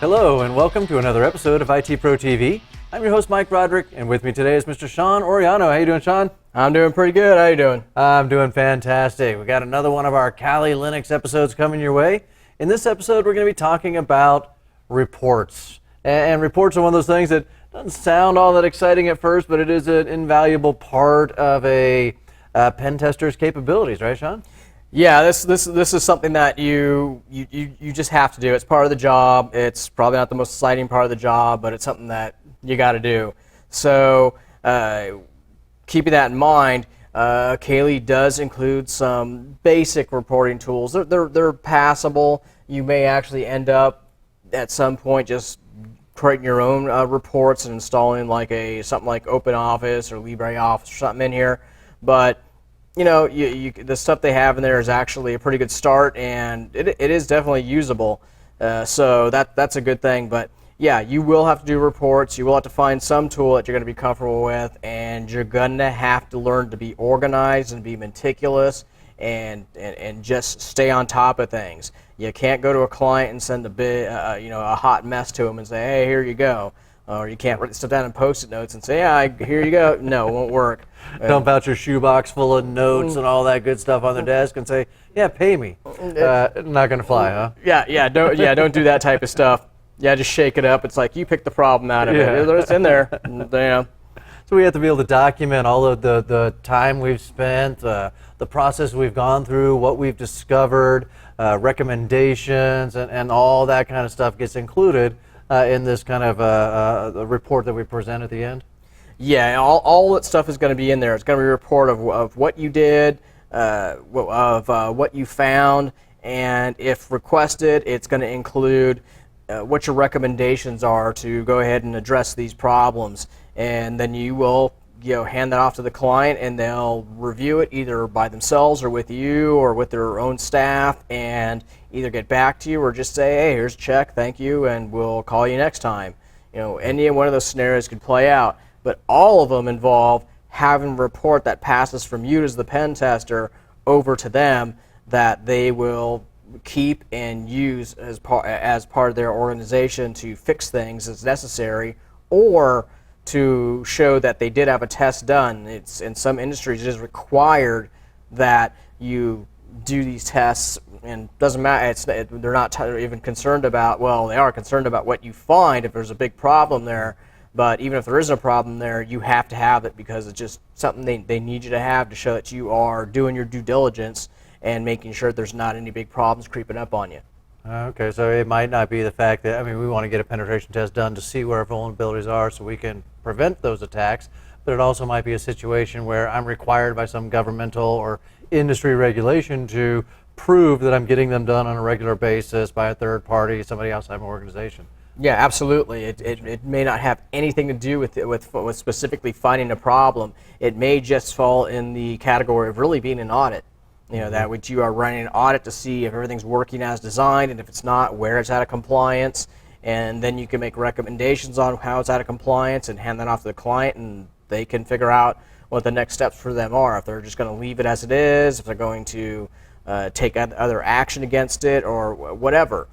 Hello and welcome to another episode of IT Pro TV. I'm your host Mike Roderick, and with me today is Mr. Sean Oriano. How you doing, Sean? I'm doing pretty good. How you doing? I'm doing fantastic. We got another one of our Kali Linux episodes coming your way. In this episode, we're going to be talking about reports. And reports are one of those things that doesn't sound all that exciting at first, but it is an invaluable part of a pen tester's capabilities, right, Sean? Yeah, this is something that you just have to do. It's part of the job. It's probably not the most exciting part of the job, but it's something that you got to do. So keeping that in mind, Kali does include some basic reporting tools. They're passable. You may actually end up at some point just creating your own reports and installing something like OpenOffice or LibreOffice or something in here. But you know, the stuff they have in there is actually a pretty good start, and it is definitely usable. So that's a good thing. But yeah, you will have to do reports. You will have to find some tool that you're going to be comfortable with, and you're going to have to learn to be organized and be meticulous and just stay on top of things. You can't go to a client and send a hot mess to them and say, hey, here you go. Or you can't write stuff down in Post-it notes and say, yeah, here you go. No, it won't work. Dump out your shoebox full of notes and all that good stuff on their desk and say, yeah, pay me. Not going to fly, huh? Don't do that type of stuff. Yeah, just shake it up. It's like you pick the problem out of it. It's in there. Yeah. So we have to be able to document all of the time we've spent, the process we've gone through, what we've discovered, recommendations, and all that kind of stuff gets included in this kind of a report that we present at the end? Yeah, all that stuff is going to be in there. It's going to be a report of what you did, what you found, and if requested, it's going to include what your recommendations are to go ahead and address these problems. And then you will hand that off to the client, and they'll review it either by themselves or with you or with their own staff, and either get back to you or just say, hey, here's a check, thank you, and we'll call you next time. Any one of those scenarios could play out, but all of them involve having a report that passes from you as the pen tester over to them that they will keep and use as part of their organization to fix things as necessary, or to show that they did have a test done. It's in some industries it is required that you do these tests, and doesn't matter. They're not even concerned about. Well, they are concerned about what you find if there's a big problem there. But even if there isn't a problem there, you have to have it because it's just something they need you to have to show that you are doing your due diligence and making sure there's not any big problems creeping up on you. Okay, so it might not be the fact that, we want to get a penetration test done to see where our vulnerabilities are so we can prevent those attacks, but it also might be a situation where I'm required by some governmental or industry regulation to prove that I'm getting them done on a regular basis by a third party, somebody outside my organization. Yeah, absolutely. It may not have anything to do with specifically finding a problem. It may just fall in the category of really being an audit. That which you are running an audit to see if everything's working as designed, and if it's not, where it's out of compliance, and then you can make recommendations on how it's out of compliance and hand that off to the client, and they can figure out what the next steps for them are. If they're just going to leave it as it is, if they're going to take other action against it, or whatever.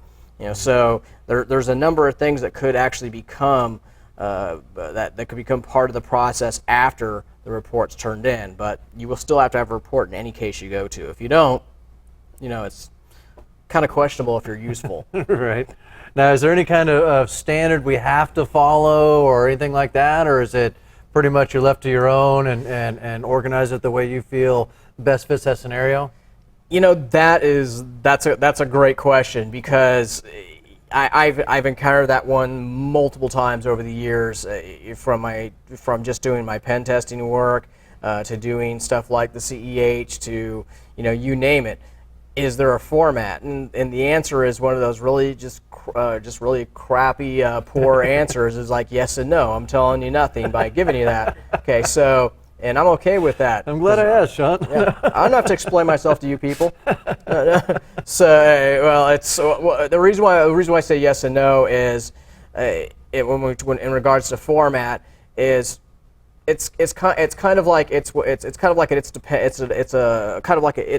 So there's a number of things that could actually become that could become part of the process after the report's turned in, but you will still have to have a report in any case you go to. If you don't, it's kind of questionable if you're useful. Right. Now, is there any kind of standard we have to follow or anything like that, or is it pretty much you're left to your own and organize it the way you feel best fits that scenario? That's a great question, because I've encountered that one multiple times over the years, from just doing my pen testing work to doing stuff like the CEH to you name it. Is there a format? And the answer is one of those really just really crappy poor answers is like yes and no. I'm telling you nothing by giving you that. Okay, so. And I'm okay with that. I'm glad I asked, Sean. Yeah, I don't have to explain myself to you people. The reason why I say yes and no is when in regards to format is it's kind of like it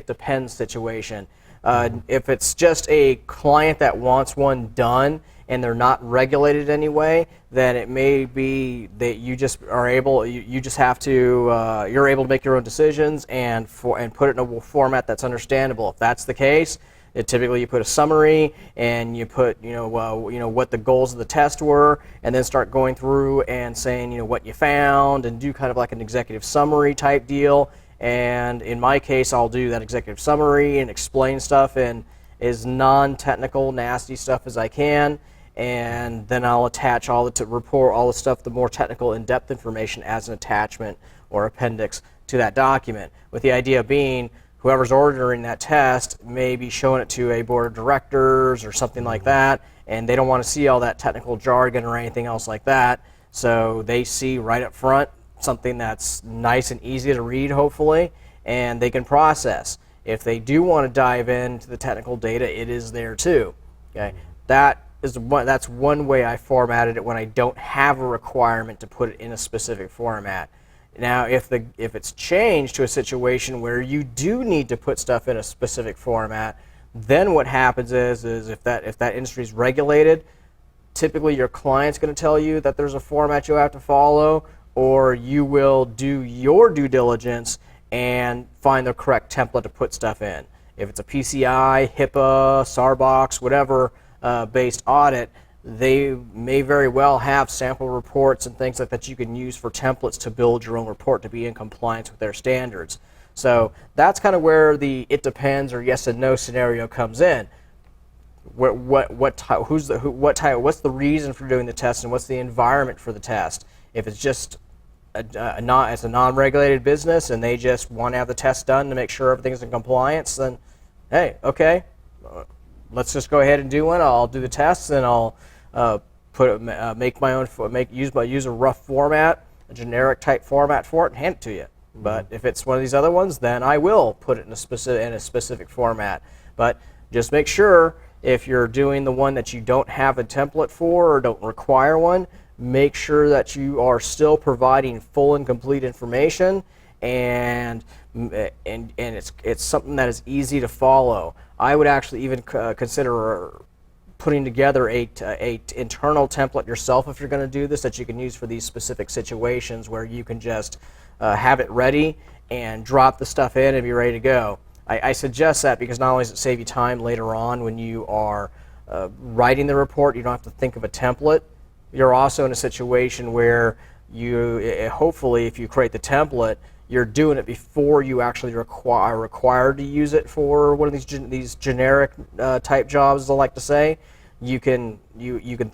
depends situation. If it's just a client that wants one done and they're not regulated anyway, then it may be that you just are able, you just have to, you're able to make your own decisions and put it in a format that's understandable. If that's the case, typically you put a summary and you put, what the goals of the test were, and then start going through and saying, what you found, and do kind of like an executive summary type deal. And in my case, I'll do that executive summary and explain stuff in as non-technical, nasty stuff as I can, and then I'll attach report all the stuff, the more technical, in-depth information as an attachment or appendix to that document, with the idea being whoever's ordering that test may be showing it to a board of directors or something like that, and they don't want to see all that technical jargon or anything else like that, so they see right up front something that's nice and easy to read, hopefully, and they can process. If they do want to dive into the technical data, it is there too. Okay, that's one way I formatted it when I don't have a requirement to put it in a specific format. Now, if it's changed to a situation where you do need to put stuff in a specific format, then what happens is if that industry is regulated, typically your client's going to tell you that there's a format you have to follow, or you will do your due diligence and find the correct template to put stuff in. If it's a PCI, HIPAA, SARBOX, whatever based audit, they may very well have sample reports and things like that you can use for templates to build your own report to be in compliance with their standards. So that's kind of where the it depends or yes and no scenario comes in. What's the reason for doing the test, and what's the environment for the test? If it's just it's a non-regulated business and they just want to have the test done to make sure everything's in compliance, then hey, okay, let's just go ahead and do one. I'll do the tests and I'll use a rough format, a generic type format for it, and hand it to you. Mm-hmm. But if it's one of these other ones, then I will put it in a specific format. But just make sure if you're doing the one that you don't have a template for or don't require one, make sure that you are still providing full and complete information, and it's something that is easy to follow. I would actually even consider putting together a internal template yourself if you're going to do this, that you can use for these specific situations where you can just have it ready and drop the stuff in and be ready to go. I suggest that because not only does it save you time later on when you are writing the report, you don't have to think of a template. You're also in a situation where you, hopefully, if you create the template, you're doing it before you actually are required to use it for one of these generic type jobs, as I like to say. You can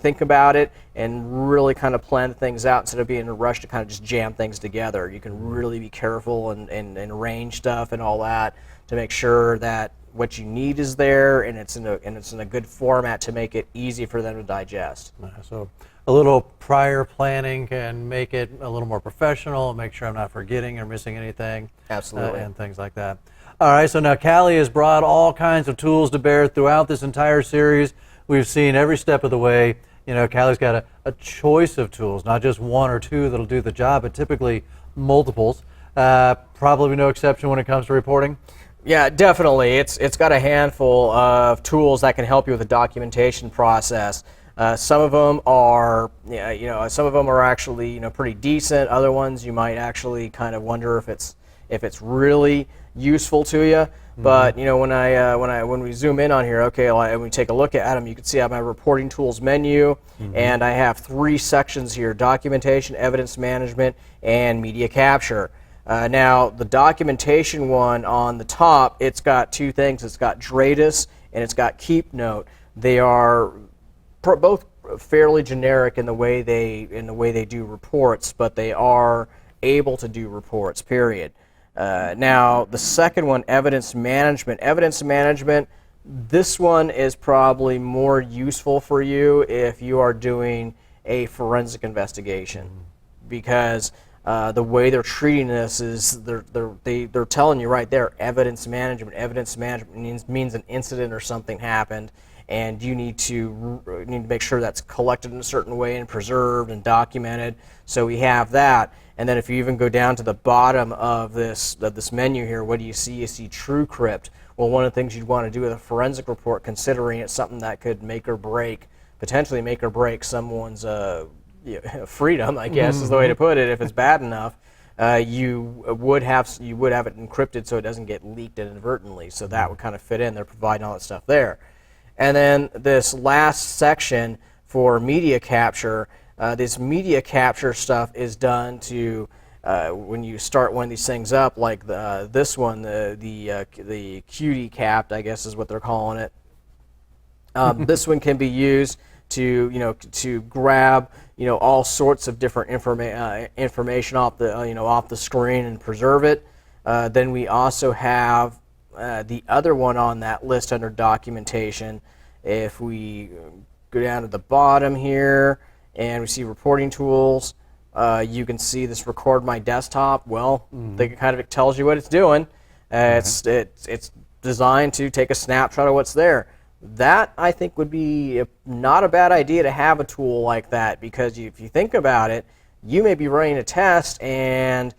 think about it and really kind of plan things out instead of being in a rush to kind of just jam things together. You can really be careful and arrange stuff and all that to make sure that what you need is there and it's in a good format to make it easy for them to digest. So a little prior planning can make it a little more professional, make sure I'm not forgetting or missing anything. Absolutely. And things like that. All right, so now Callie has brought all kinds of tools to bear throughout this entire series. We've seen every step of the way. Callie's got a choice of tools, not just one or two that'll do the job, but typically multiples. Probably no exception when it comes to reporting. Yeah, definitely. It's got a handful of tools that can help you with the documentation process. Some of them are, some of them are actually, pretty decent. Other ones you might actually kind of wonder if it's really useful to you. Mm-hmm. But when we zoom in on here, okay, when we take a look at them, you can see I have my reporting tools menu, mm-hmm. and I have 3 sections here: documentation, evidence management, and media capture. Now, the documentation one on the top, it's got 2 things. It's got DRADIS and it's got KeepNote. They are both fairly generic in the way they do reports, but they are able to do reports. Period. Now, the second one, evidence management. Evidence management. This one is probably more useful for you if you are doing a forensic investigation, because the way they're treating this is they're telling you right there, evidence management. Evidence management means an incident or something happened, and you need to make sure that's collected in a certain way and preserved and documented. So we have that. And then if you even go down to the bottom of this menu here, what do you see? You see TrueCrypt. Well, one of the things you'd want to do with a forensic report, considering it's something that could make or break potentially make or break someone's freedom, I guess is the way to put it, if it's bad enough. You would have it encrypted so it doesn't get leaked inadvertently. So that would kind of fit in. They're providing all that stuff there. And then this last section for media capture, this media capture stuff is done to when you start one of these things up, like this one, the QD capped, I guess is what they're calling it. This one can be used to grab all sorts of different information off the off the screen and preserve it. Then we also have the other one on that list under documentation. If we go down to the bottom here and we see reporting tools, you can see this record my desktop. Well, it tells you what it's doing. It's designed to take a snapshot of what's there. That, I think, would be not a bad idea to have a tool like that, because if you think about it, you may be running a test and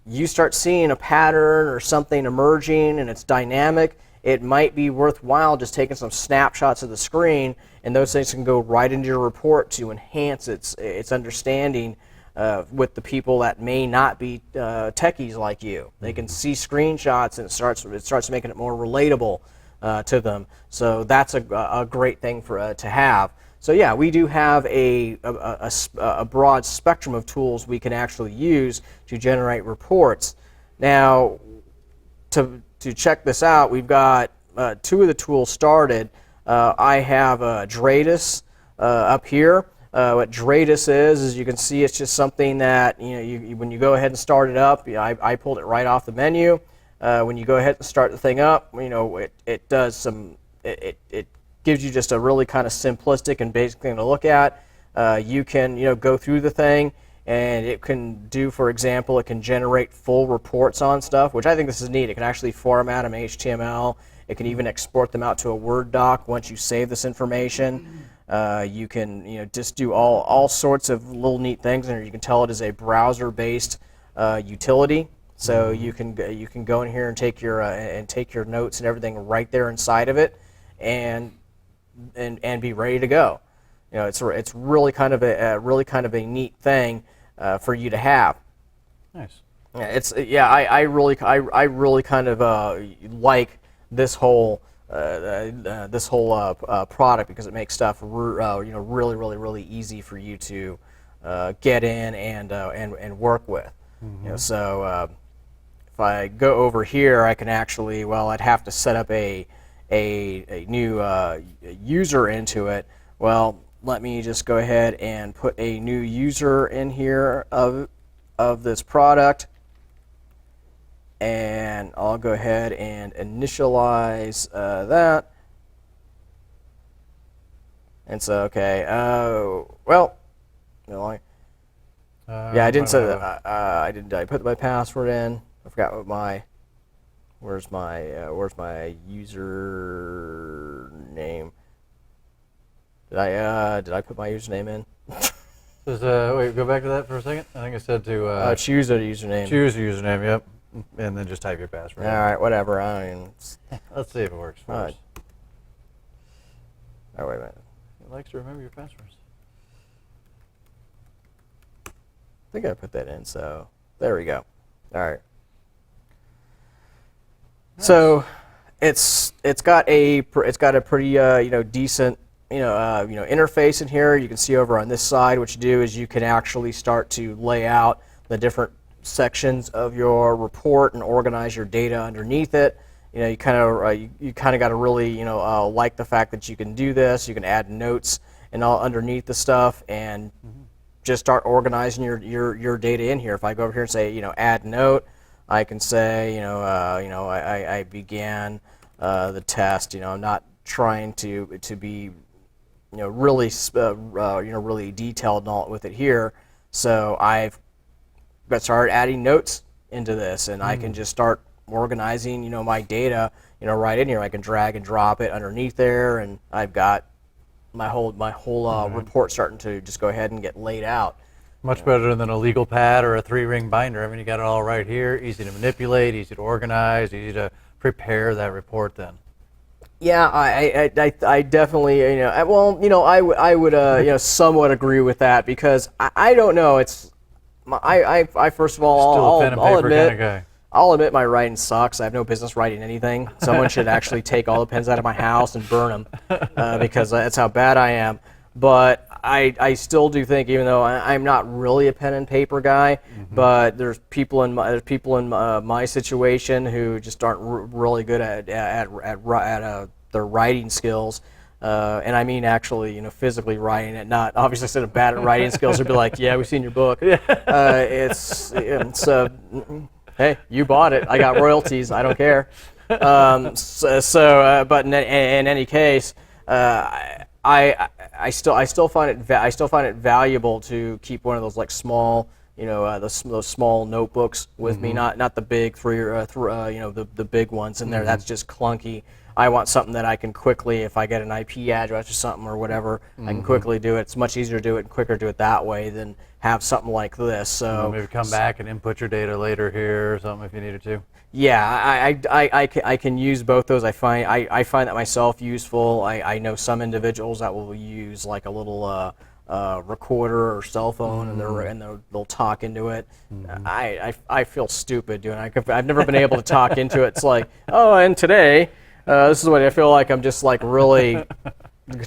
you start seeing a pattern or something emerging and it's dynamic. It might be worthwhile just taking some snapshots of the screen, and those things can go right into your report to enhance its understanding with the people that may not be techies like you. They can see screenshots, and it starts making it more relatable to them. So that's a great thing to have. So yeah, we do have a broad spectrum of tools we can actually use to generate reports. Now, to check this out, we've got two of the tools started. I have Dradis up here. What Dradis is you can see it's just something that when you go ahead and start it up. I pulled it right off the menu. When you go ahead and start the thing up, it does some. It gives you just a really kind of simplistic and basic thing to look at. You can go through the thing, and it can do, for example, it can generate full reports on stuff, which I think this is neat. It can actually format them HTML. It can even export them out to a Word doc once you save this information. You can just do all sorts of little neat things, and you can tell it is a browser-based utility. So you can go in here and take your notes and everything right there inside of it, and be ready to go. It's really kind of a neat thing for you to have. Nice. I really kind of like this whole product, because it makes stuff really easy for you to get in and work with. So if I go over here, I can actually, I'd have to set up a new user into it. Well, let me just go ahead and put a new user in here of this product, and I'll go ahead and initialize that. And so, okay, I didn't say that. I put my password in. I forgot what where's my user name? Did I put my username in? Wait, go back to that for a second. I think I said to choose a username. Choose a username, yep, and then just type your password. All right, whatever. Let's see if it works for us. Oh, wait a minute. It likes to remember your passwords. I think I put that in. So there we go. All right. Nice. So it's got a pretty decent interface in here. You can see over on this side, what you do is you can actually start to lay out the different sections of your report and organize your data underneath it. You kind of got to really like the fact that you can do this. You can add notes and all underneath the stuff, and just start organizing your data in here. If I go over here and say add note, I can say I began the test. I'm not trying to be really really detailed and all with it here. So I've got started adding notes into this, and I can just start organizing my data right in here. I can drag and drop it underneath there, and I've got my whole report starting to just go ahead and get laid out. Much better than a legal pad or a 3-ring binder. I mean, you got it all right here, easy to manipulate, easy to organize, easy to prepare that report then. Yeah, I definitely, well, I would, somewhat agree with that because I don't know. I first of all, Still a pen and I'll paper admit, kind of guy. I'll admit my writing sucks. I have no business writing anything. Someone should actually take all the pens out of my house and burn them because that's how bad I am. But I still do think, even though I'm not really a pen and paper guy, but there's people in my situation who just aren't really good at their writing skills. And I mean actually, physically writing it, not obviously instead of bad at writing skills, they'd be like, yeah, we've seen your book. Hey, you bought it. I got royalties. I don't care. But in any case, I still find it valuable to keep one of those like small, those small notebooks with me, not the big the big ones in there. That's just clunky. I want something that I can quickly, if I get an IP address or something or whatever, I can quickly do it. It's much easier to do it and quicker to do it that way than have something like this. So Maybe come back and input your data later here or something if you needed to. yeah, I can use both those. I find that myself useful. I know some individuals that will use like a little recorder or cell phone, and they'll talk into it. I feel stupid doing it. I've never been able to talk into it. It's like, oh, and today, this is what I feel like. I'm just like really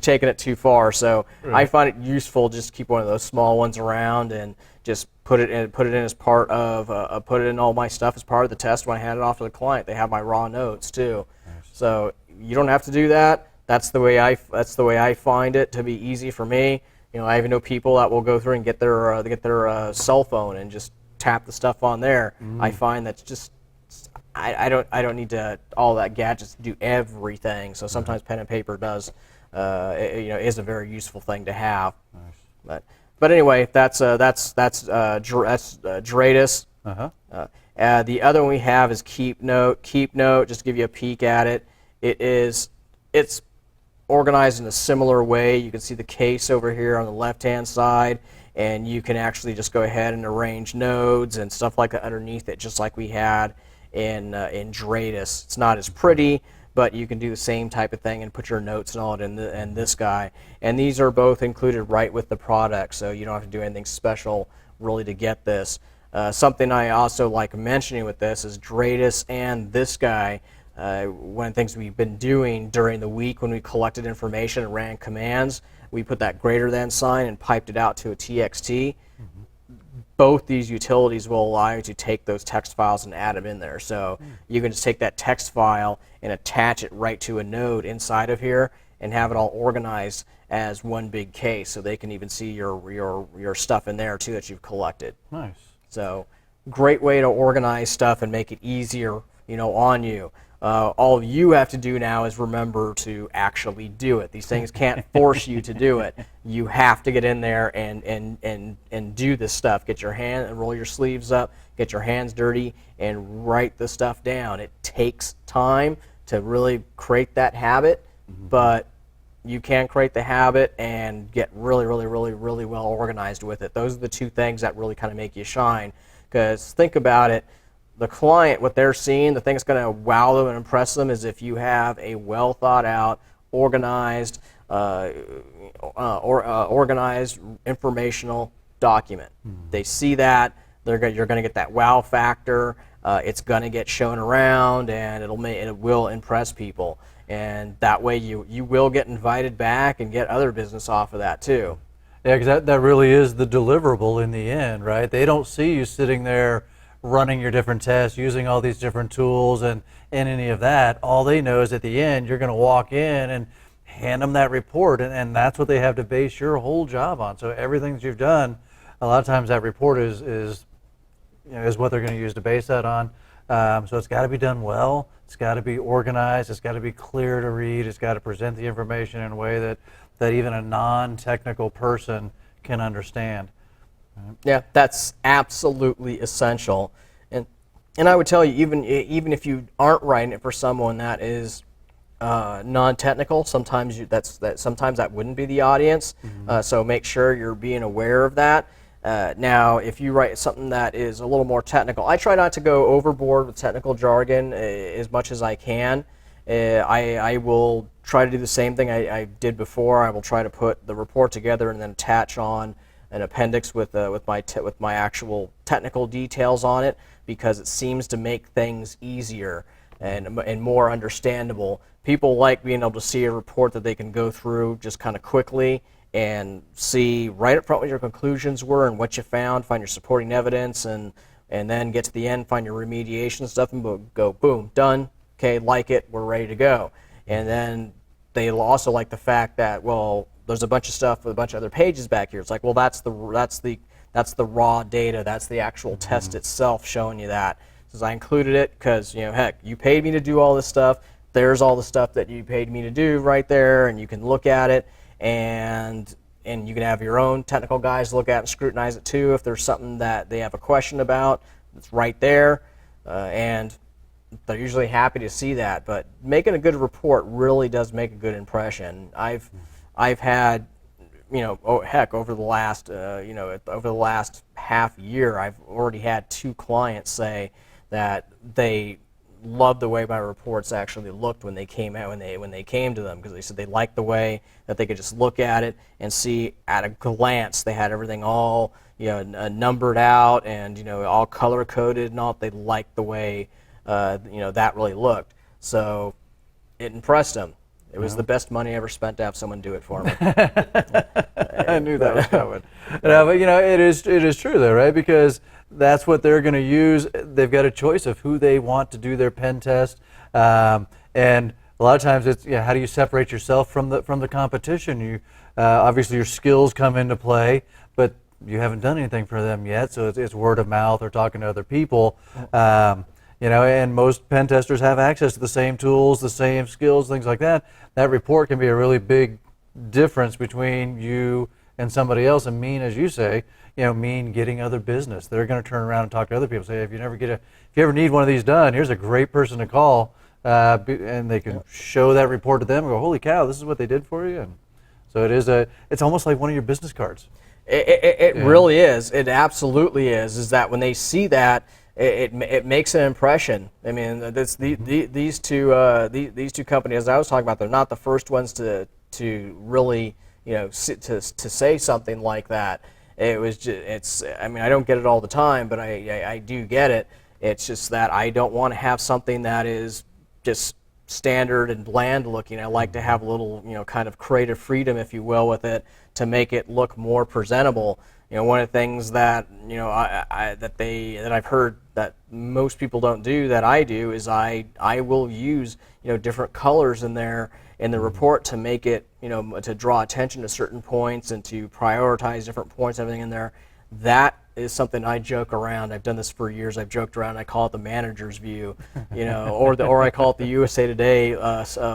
taking it too far. So I find it useful just to keep one of those small ones around and just put it in as part of put it in all my stuff as part of the test when I hand it off to the client. They have my raw notes too. Nice. So you don't have to do that. That's the way I find it to be easy for me. I even know people that will go through and get their cell phone and just tap the stuff on there. I find that's just I don't need to all that gadgets to do everything. So sometimes pen and paper does is a very useful thing to have. Nice. But anyway, that's Dradis. The other one we have is KeepNote. KeepNote, just to give you a peek at it, it's organized in a similar way. You can see the case over here on the left-hand side, and you can actually just go ahead and arrange nodes and stuff like that underneath it, just like we had in Dradis. It's not as pretty, but you can do the same type of thing and put your notes and all in this guy. And these are both included right with the product, so you don't have to do anything special really to get this. Something I also like mentioning with this is Dradis and this guy. One of the things we've been doing during the week when we collected information and ran commands, we put that greater than sign and piped it out to a TXT. Both these utilities will allow you to take those text files and add them in there. So you can just take that text file and attach it right to a node inside of here and have it all organized as one big case, so they can even see your stuff in there too that you've collected. Nice. So great way to organize stuff and make it easier, on you. All you have to do now is remember to actually do it. These things can't force you to do it. You have to get in there and do this stuff. Get your hand and roll your sleeves up, get your hands dirty, and write the stuff down. It takes time to really create that habit, but you can create the habit and get really, really, really, really well organized with it. Those are the two things that really kind of make you shine. Because think about it. The client, what they're seeing, the thing that's going to wow them and impress them is if you have a well thought out, organized, organized informational document. They see that, you're going to get that wow factor. It's going to get shown around, and it will impress people. And that way you will get invited back and get other business off of that too. Yeah, because that really is the deliverable in the end, right? They don't see you sitting there running your different tests, using all these different tools and any of that. All they know is at the end you're going to walk in and hand them that report, and that's what they have to base your whole job on. So everything that you've done, a lot of times that report is what they're going to use to base that on. So it's got to be done well. It's got to be organized. It's got to be clear to read. It's got to present the information in a way that even a non-technical person can understand. Yeah, that's absolutely essential. And I would tell you, even if you aren't writing it for someone that is non-technical, sometimes sometimes that wouldn't be the audience. So make sure you're being aware of that. Now, if you write something that is a little more technical, I try not to go overboard with technical jargon as much as I can. I will try to do the same thing I did before. I will try to put the report together and then attach on an appendix with my actual technical details on it, because it seems to make things easier and more understandable. People like being able to see a report that they can go through just kind of quickly and see right up front what your conclusions were and what you found, find your supporting evidence, and then get to the end, find your remediation stuff, and go boom, done. Okay, like it, we're ready to go. And then they'll also like the fact that, well, there's a bunch of stuff with a bunch of other pages back here. It's like, well, that's the raw data. That's the actual test itself showing you that. Says I included it because, heck, you paid me to do all this stuff. There's all the stuff that you paid me to do right there, and you can look at it, and you can have your own technical guys look at it and scrutinize it too if there's something that they have a question about. It's right there, and they're usually happy to see that. But making a good report really does make a good impression. I've had, over the last half year, I've already had 2 clients say that they loved the way my reports actually looked when they came out, when they came to them, because they said they liked the way that they could just look at it and see at a glance. They had everything all numbered out and all color coded and all. They liked the way that really looked. So it impressed them. It was the best money I ever spent to have someone do it for me. I knew that was coming. But it is true though, right? Because that's what they're going to use. They've got a choice of who they want to do their pen test, and a lot of times it's how do you separate yourself from the competition? You obviously your skills come into play, but you haven't done anything for them yet, so it's word of mouth or talking to other people. And most pen testers have access to the same tools, the same skills, things like that. That report can be a really big difference between you and somebody else, and mean, as you say, mean getting other business. They're going to turn around and talk to other people. Say, if you ever need one of these done, here's a great person to call, and they can show that report to them and go, holy cow, this is what they did for you. And so it's almost like one of your business cards. It really is. It absolutely is. Is that when they see that, it makes an impression. I mean, these two companies I was talking about, they're not the first ones to really to say something like that. I don't get it all the time, but I do get it. It's just that I don't want to have something that is just standard and bland looking. I like to have a little kind of creative freedom, if you will, with it to make it look more presentable. One of the things that that I've heard that most people don't do that I do is I will use different colors in there in the report to make it to draw attention to certain points and to prioritize different points, everything in there. That is something I joke around. I've done this for years. I've joked around. I call it the manager's view, or I call it the USA Today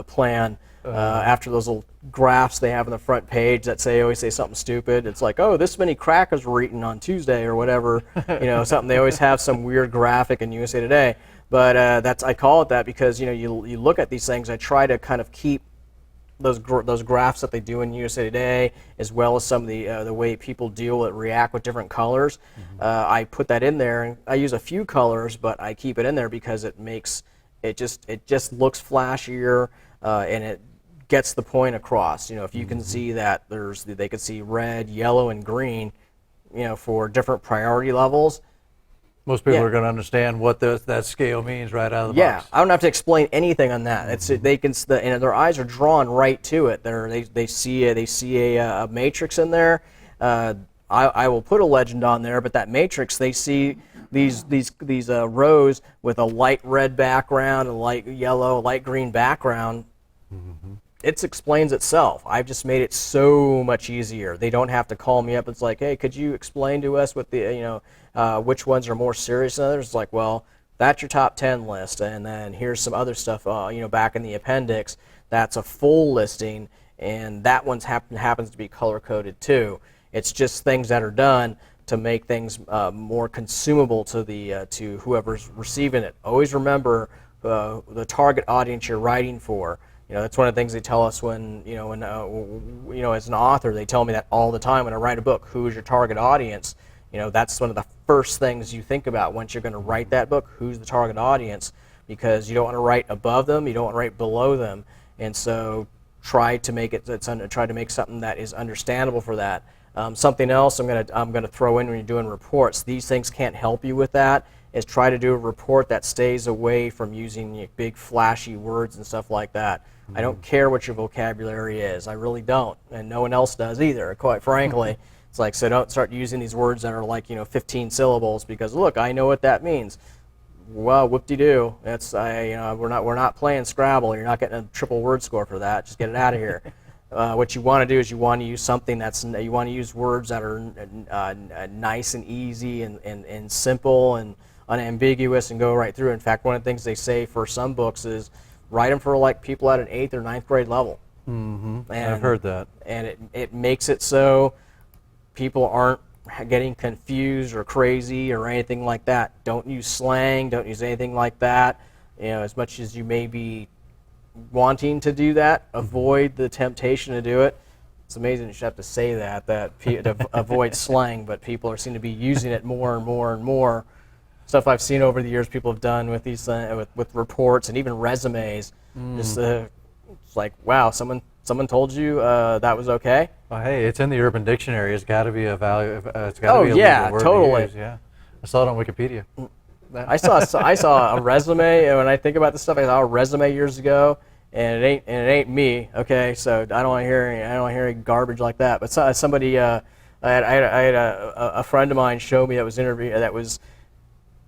plan. After those little graphs they have on the front page that always say something stupid. It's like, oh, this many crackers were eaten on Tuesday or whatever. Something. They always have some weird graphic in USA Today. But I call it that because you look at these things. I try to kind of keep those graphs that they do in USA Today, as well as some of the way people react with different colors. I put that in there, and I use a few colors, but I keep it in there because it makes it just looks flashier, and it gets the point across. If you can see that they could see red, yellow, and green, for different priority levels. Most people are going to understand what that scale means right out of the box. I don't have to explain anything on that. They can, and their eyes are drawn right to it. They see a matrix in there. I will put a legend on there, but that matrix, they see these rows with a light red background, a light yellow, light green background. It explains itself. I've just made it so much easier. They don't have to call me up. It's like, hey, could you explain to us what which ones are more serious than others? It's like, well, that's your top 10 list, and then here's some other stuff, back in the appendix. That's a full listing, and that one happens to be color coded too. It's just things that are done to make things more consumable to whoever's receiving it. Always remember the target audience you're writing for. That's one of the things they tell us when as an author, they tell me that all the time when I write a book. Who is your target audience? That's one of the first things you think about once you're going to write that book. Who's the target audience? because you don't want to write above them, you don't want to write below them, and so try to make something that is understandable for that. Something else I'm gonna throw in when you're doing reports. These things can't help you with that. Is try to do a report that stays away from using big flashy words and stuff like that. I don't care what your vocabulary is. I really don't, and no one else does either. Quite frankly, it's like, so don't start using these words that are like 15 syllables because look, I know what that means. Well, whoop-de-doo. We're not playing Scrabble. You're not getting a triple word score for that. Just get it out of here. What you want to do is you want to use something you want to use words that are nice and easy and simple and unambiguous and go right through. In fact, one of the things they say for some books is write them for like people at an 8th or 9th grade level. Mm-hmm. I've heard that. And it makes it so people aren't getting confused or crazy or anything like that. Don't use slang. Don't use anything like that. As much as you may be wanting to do that, avoid the temptation to do it. It's amazing you should have to say that to avoid slang, but people seem to be using it more and more and more. Stuff I've seen over the years people have done with these with reports and even resumes. Just it's like, wow, someone told you that was okay. Well, hey, it's in the Urban Dictionary. It's got to be a value. It's got to be a yeah, legal word totally. to use. Yeah, I saw it on Wikipedia. I saw a resume, and when I think about this stuff, I saw a resume years ago, and it ain't me. Okay, so I don't want to hear any garbage like that. But somebody, I had a friend of mine show me that was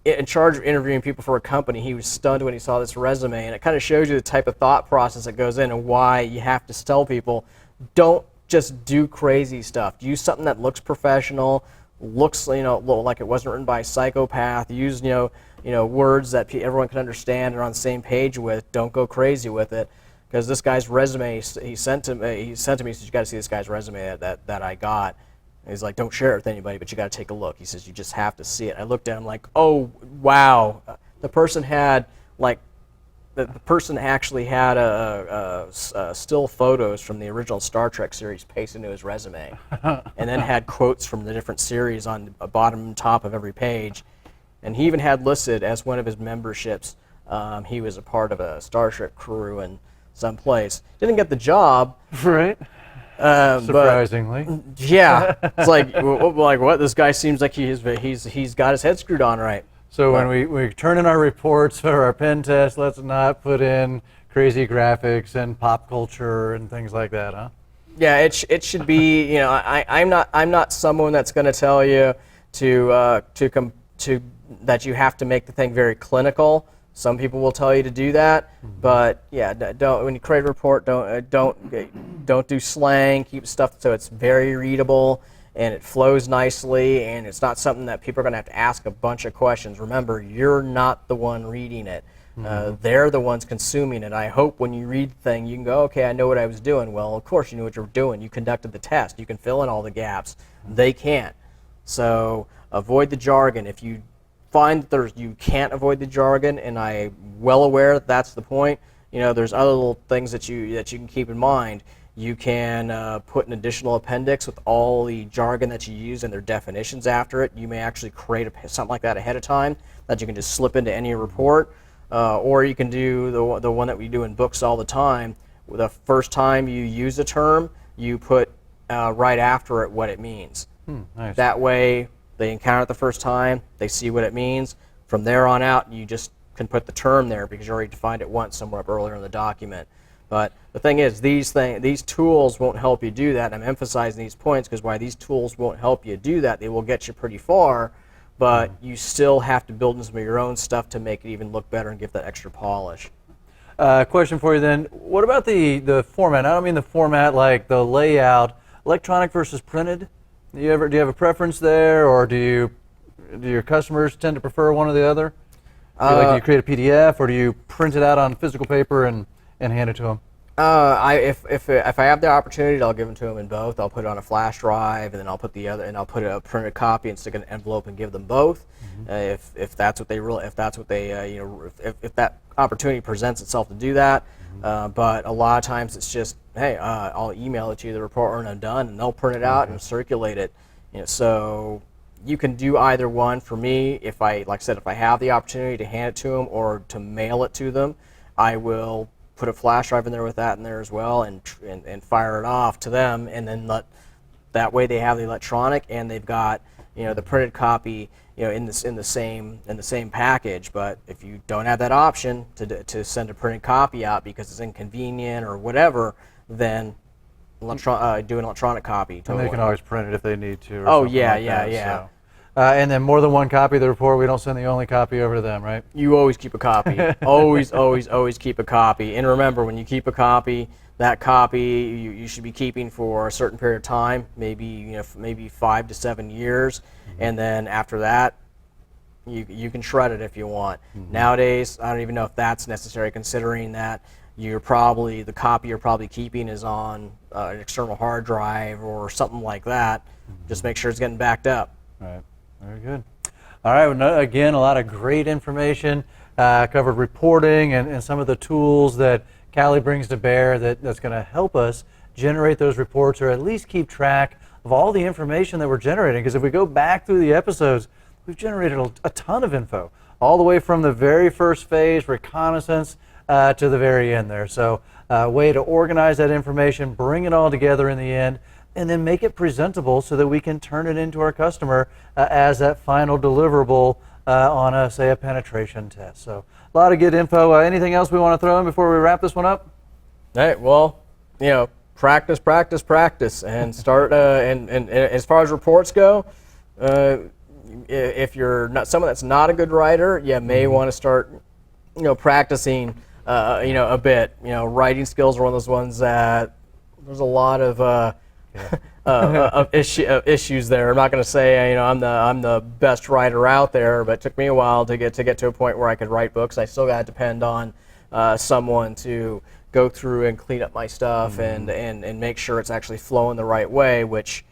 in charge of interviewing people for a company. He was stunned when he saw this resume, and it kind of shows you the type of thought process that goes in and why you have to tell people, don't just do crazy stuff. Use something that looks professional, looks like it wasn't written by a psychopath. Use words that everyone can understand and are on the same page with. Don't go crazy with it, because this guy's resume he sent to me. He said, you got to see this guy's resume that I got. And he's like, don't share it with anybody, but you got to take a look. He says, you just have to see it. I looked at him like, oh wow, the person had actually had still photos from the original Star Trek series pasted into his resume, and then had quotes from the different series on the bottom and top of every page. And he even had listed as one of his memberships, he was a part of a Star Trek crew in some place. Didn't get the job. Right. Surprisingly. But, yeah. It's like what? This guy seems like he's got his head screwed on right. So when we turn in our reports for our pen test, let's not put in crazy graphics and pop culture and things like that, huh? Yeah, it should be. I'm not someone that's going to tell you that you have to make the thing very clinical. Some people will tell you to do that, but yeah, don't when you create a report, don't do slang. Keep stuff so it's very readable and it flows nicely, and it's not something that people are going to have to ask a bunch of questions. Remember, you're not the one reading it. They're the ones consuming it. I hope when you read the thing, you can go, okay, I know what I was doing. Well, of course you knew what you were doing. You conducted the test. You can fill in all the gaps. They can't. So avoid the jargon. If you find that you can't avoid the jargon, and I'm well aware that's the point, there's other little things that you can keep in mind. You can put an additional appendix with all the jargon that you use and their definitions after it. You may actually create something like that ahead of time that you can just slip into any report. Or you can do the one that we do in books all the time. The first time you use a term, you put right after it what it means. Nice. That way, they encounter it the first time, they see what it means. From there on out, you just can put the term there because you already defined it once somewhere up earlier in the document. But the thing is, these tools won't help you do that. I'm emphasizing these points because while these tools won't help you do that, they will get you pretty far, but you still have to build in some of your own stuff to make it even look better and give that extra polish. Question for you then, what about the format? I don't mean the format like the layout, electronic versus printed. Do you have a preference there, or do your customers tend to prefer one or the other? Do you create a PDF, or do you print it out on physical paper and hand it to them? If I have the opportunity, I'll give them to them in both. I'll put it on a flash drive, and then I'll put a printed copy and stick it in an envelope and give them both. If that's what if that opportunity presents itself to do that. But a lot of times it's just, hey, I'll email it to you, the report, and I'm done, and they'll print it out and circulate it. So You can do either one. For me, if I, like I said, if I have the opportunity to hand it to them or to mail it to them, I will put a flash drive in there with that in there as well, and fire it off to them, and then that way they have the electronic and they've got the printed copy in the same package. But if you don't have that option to send a printed copy out because it's inconvenient or whatever, then do an electronic copy. And they can always print it if they need to. Or Oh, something yeah, like yeah, that, yeah. So. And then more than one copy of the report, we don't send the only copy over to them, right? You always keep a copy. Always, always, always keep a copy. And remember, when you keep a copy, that copy you should be keeping for a certain period of time, maybe 5 to 7 years, and then after that, you can shred it if you want. Nowadays, I don't even know if that's necessary, considering that the copy you're probably keeping is on an external hard drive or something like that. Just make sure it's getting backed up. Right. Very good. All right. Well, again, a lot of great information. Covered reporting and some of the tools that Callie brings to bear that's going to help us generate those reports, or at least keep track of all the information that we're generating. Because if we go back through the episodes, we've generated a ton of info, all the way from the very first phase, reconnaissance, to the very end there. So a way to organize that information, bring it all together in the end, and then make it presentable so that we can turn it into our customer as that final deliverable on, say, a penetration test. So a lot of good info. Anything else we want to throw in before we wrap this one up? All right, well, practice, practice, practice, and start. And as far as reports go, if you're not someone that's not a good writer, you may want to start, practicing, a bit. Writing skills are one of those ones that there's a lot of issues there. I'm not going to say I'm the best writer out there, but it took me a while to get to a point where I could write books. I still got to depend on someone to go through and clean up my stuff and make sure it's actually flowing the right way, which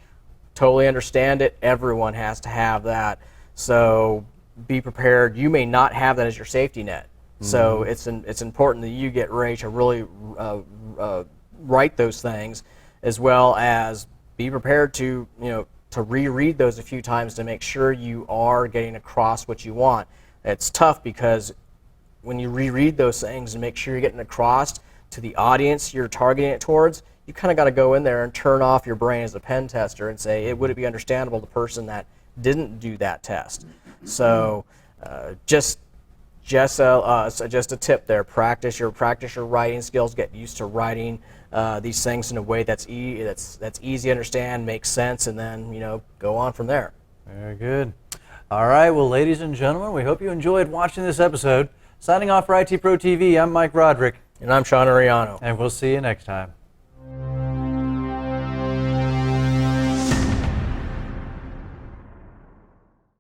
totally understand it. Everyone has to have that. So be prepared. You may not have that as your safety net. So it's important that you get ready to really write those things, as well as be prepared to to reread those a few times to make sure you are getting across what you want. It's tough because when you reread those things and make sure you're getting across to the audience you're targeting it towards, you kind of got to go in there and turn off your brain as a pen tester and say, would it be understandable to the person that didn't do that test? So just a tip there: practice your writing skills. Get used to writing these things in a way that's easy to understand, makes sense, and then go on from there. Very good. All right. Well, ladies and gentlemen, we hope you enjoyed watching this episode. Signing off for IT Pro TV, I'm Mike Roderick. And I'm Sean Ariano. And we'll see you next time.